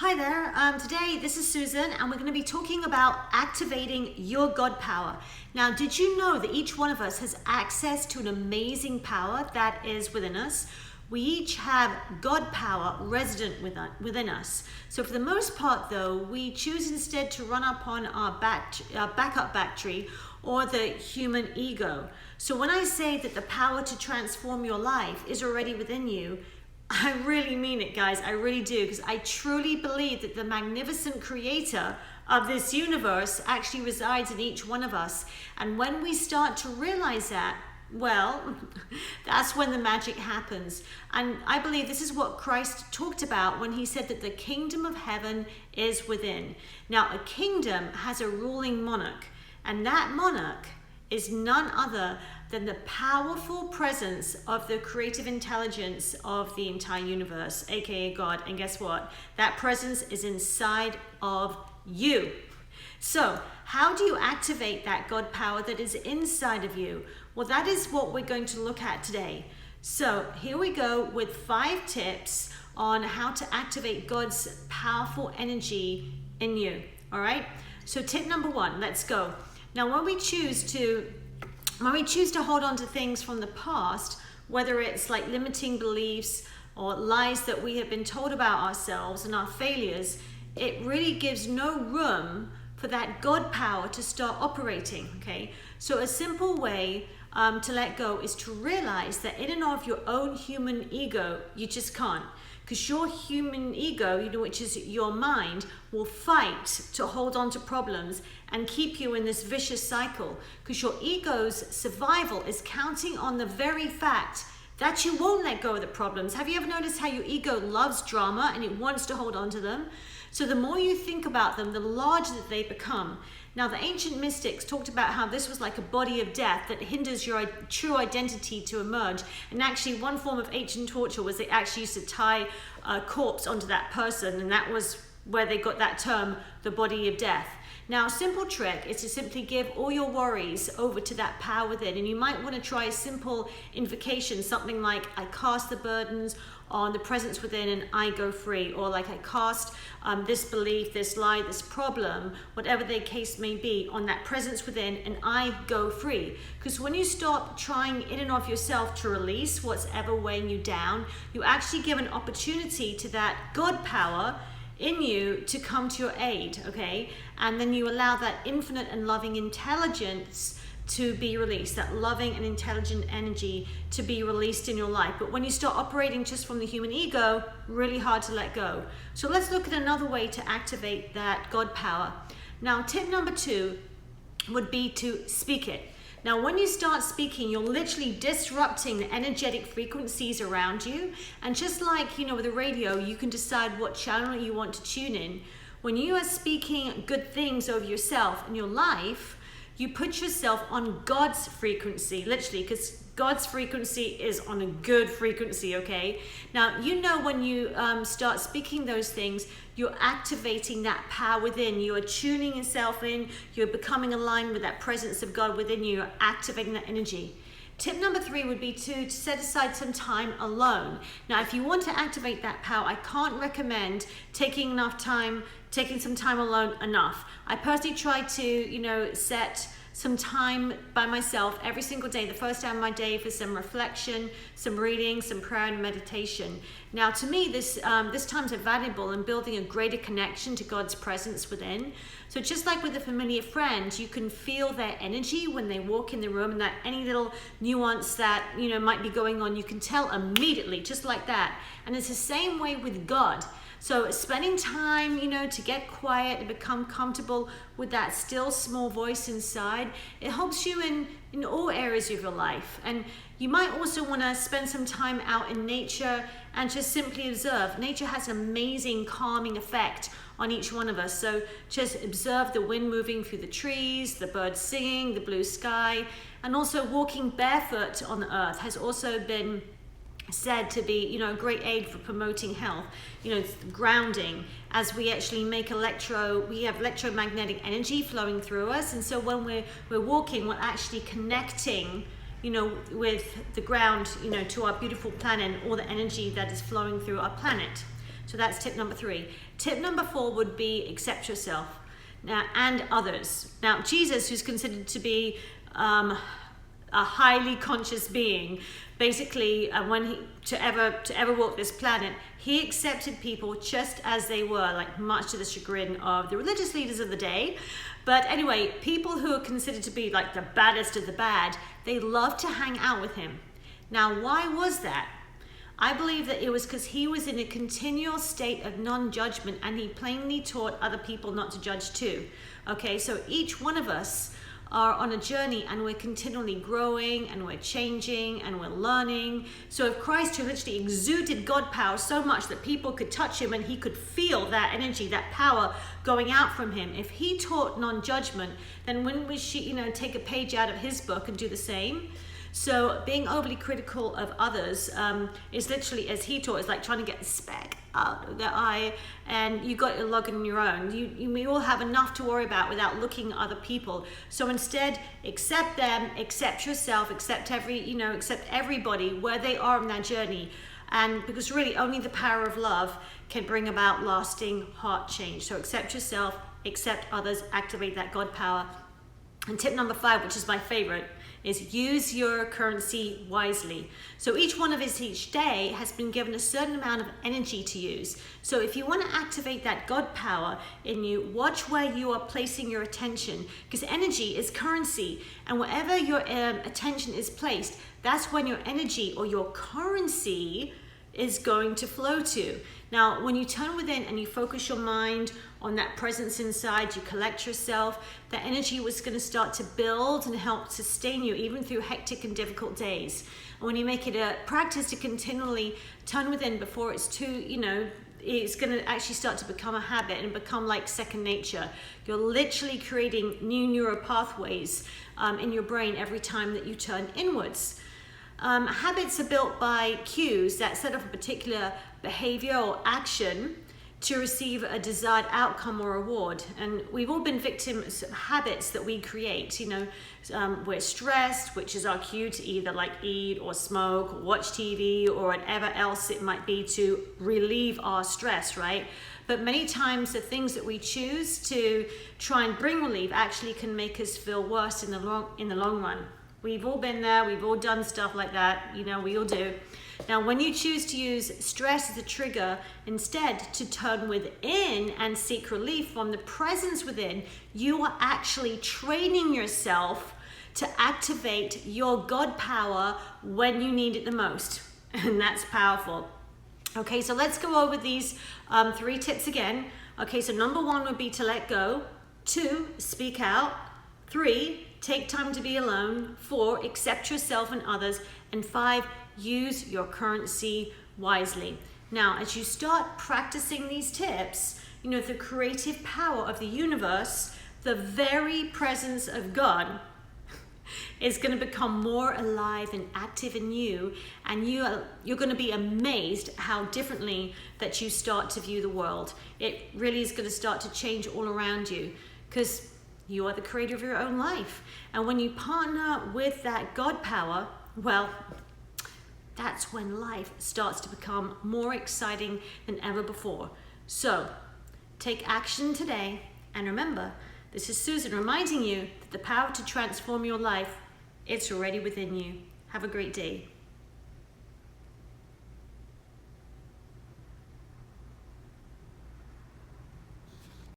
Hi there, today this is Susan and we're going to be talking about activating your God power. Now, did you know that each one of us has access to an amazing power that is within us? We each have God power resident within us. So for the most part though, we choose instead to run up on our backup battery or the human ego. So when I say that the power to transform your life is already within you, I really mean it, guys. I really do, because I truly believe that the magnificent creator of this universe actually resides in each one of us. And when we start to realize that, well, that's when the magic happens. And I believe this is what Christ talked about when he said that the kingdom of heaven is within. Now, a kingdom has a ruling monarch, and that monarch is none other than the powerful presence of the creative intelligence of the entire universe, aka God. And guess what? That presence is inside of you. So how do you activate that God power that is inside of you? Well, that is what we're going to look at today. So here we go with 5 tips on how to activate God's powerful energy in you. All right, so tip number 1, let's go. Now, when we choose to hold on to things from the past, whether it's like limiting beliefs or lies that we have been told about ourselves and our failures, it really gives no room for that God power to start operating, okay? So a simple way to let go is to realize that in and of your own human ego, you just can't. Because your human ego, which is your mind, will fight to hold on to problems and keep you in this vicious cycle. Because your ego's survival is counting on the very fact that you won't let go of the problems. Have you ever noticed how your ego loves drama and it wants to hold on to them? So the more you think about them, the larger that they become. Now, the ancient mystics talked about how this was like a body of death that hinders your true identity to emerge. And actually, one form of ancient torture was they actually used to tie a corpse onto that person, and that was where they got that term, the body of death. Now, a simple trick is to simply give all your worries over to that power within. And you might want to try a simple invocation, something like, I cast the burdens on the presence within and I go free. Or like, I cast this belief, this lie, this problem, whatever the case may be, on that presence within and I go free. Because when you stop trying in and of yourself to release what's ever weighing you down, you actually give an opportunity to that God power in you to come to your aid, okay? And then you allow that infinite and loving intelligence to be released, that loving and intelligent energy to be released in your life. But when you start operating just from the human ego, really hard to let go. So let's look at another way to activate that God power. Now, tip number 2 would be to speak it. Now, when you start speaking, you're literally disrupting the energetic frequencies around you. And just like, with the radio, you can decide what channel you want to tune in. When you are speaking good things over yourself and your life, you put yourself on God's frequency, literally, because God's frequency is on a good frequency, okay? Now, when you start speaking those things, you're activating that power within. You are tuning yourself in. You're becoming aligned with that presence of God within you. You're activating that energy. Tip number 3 would be to set aside some time alone. Now, if you want to activate that power, I can't recommend taking some time alone enough. I personally try to, set some time by myself every single day, the first hour of my day, for some reflection, some reading, some prayer and meditation. Now, to me, this time's valuable in building a greater connection to God's presence within. So just like with a familiar friend, you can feel their energy when they walk in the room, and that any little nuance that, might be going on, you can tell immediately, just like that. And it's the same way with God. So spending time, to get quiet and become comfortable with that still small voice inside, it helps you in all areas of your life. And you might also want to spend some time out in nature and just simply observe. Nature has an amazing calming effect on each one of us. So just observe the wind moving through the trees, the birds singing, the blue sky, and also walking barefoot on the earth has also been said to be, a great aid for promoting health, grounding, as we actually we have electromagnetic energy flowing through us. And so when we're walking, we're actually connecting, with the ground, to our beautiful planet and all the energy that is flowing through our planet. So that's tip number 3. Tip number 4 would be accept yourself now and others. Now, Jesus, who's considered to be a highly conscious being, basically, when he to ever walk this planet, he accepted people just as they were, like much to the chagrin of the religious leaders of the day. But anyway, people who are considered to be like the baddest of the bad, they loved to hang out with him. Now, why was that? I believe that it was because he was in a continual state of non-judgment, and he plainly taught other people not to judge too. Okay, so each one of us are on a journey, and we're continually growing, and we're changing, and we're learning. So if Christ, who literally exuded God power so much that people could touch him and he could feel that energy, that power going out from him, if he taught non-judgment, then wouldn't we take a page out of his book and do the same? So being overly critical of others is literally, as he taught, is like trying to get the speck out of their eye, and you got your log in your own. We all have enough to worry about without looking at other people. So instead, accept them, accept yourself, accept everybody where they are in their journey. And because really only the power of love can bring about lasting heart change. So accept yourself, accept others, activate that God power. And tip number 5, which is my favorite, is use your currency wisely. So each one of us each day has been given a certain amount of energy to use. So if you want to activate that God power in you, watch where you are placing your attention, because energy is currency, and wherever your attention is placed, that's when your energy or your currency is going to flow to. Now, when you turn within and you focus your mind on that presence inside, you collect yourself, that energy was going to start to build and help sustain you even through hectic and difficult days. And when you make it a practice to continually turn within before it's too, it's going to actually start to become a habit and become like second nature. You're literally creating new neural pathways in your brain every time that you turn inwards. Habits are built by cues that set up a particular behavior or action to receive a desired outcome or reward. And we've all been victims of habits that we create. We're stressed, which is our cue to either like eat or smoke or watch TV or whatever else it might be to relieve our stress, right? But many times the things that we choose to try and bring relief actually can make us feel worse in the long run. We've all been there, we've all done stuff like that, we all do. Now, when you choose to use stress as a trigger, instead to turn within and seek relief from the presence within, you are actually training yourself to activate your God power when you need it the most. And that's powerful. Okay, so let's go over these 3 tips again. Okay, so number 1 would be to let go. 2, speak out. 3, take time to be alone. 4, accept yourself and others. And 5, use your currency wisely. Now, as you start practicing these tips, the creative power of the universe, the very presence of God is going to become more alive and active in you, and you're going to be amazed how differently that you start to view the world. It really is going to start to change all around you, because you are the creator of your own life. And when you partner with that God power, well, that's when life starts to become more exciting than ever before. So, take action today, and remember, this is Susan reminding you that the power to transform your life, it's already within you. Have a great day.